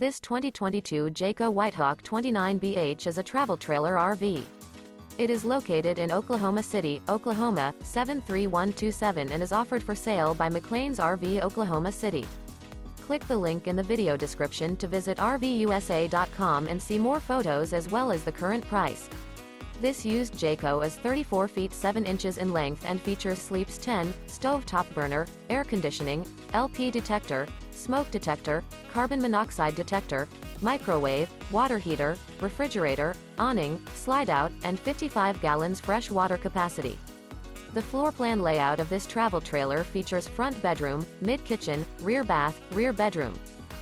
This 2022 Jayco WHITEHAWK 29BH is a travel trailer RV. It is located in Oklahoma City, Oklahoma, 73127 and is offered for sale by McClain's RV Oklahoma City. Click the link in the video description to visit RVUSA.com and see more photos as well as the current price. This used Jayco is 34 feet 7 inches in length and features sleeps 10, stovetop burner, air conditioning, LP detector, smoke detector, carbon monoxide detector, microwave, water heater, refrigerator, awning, slideout, and 55 gallons fresh water capacity. The floor plan layout of this travel trailer features front bedroom, mid-kitchen, rear bath, rear bedroom.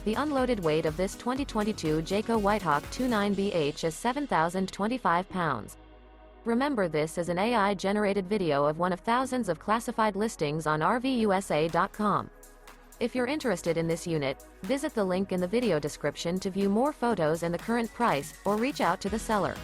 The unloaded weight of this 2022 Jayco WHITEHAWK 29BH is 7,025 pounds. Remember, this is an AI-generated video of one of thousands of classified listings on RVUSA.com. If you're interested in this unit, visit the link in the video description to view more photos and the current price, or reach out to the seller.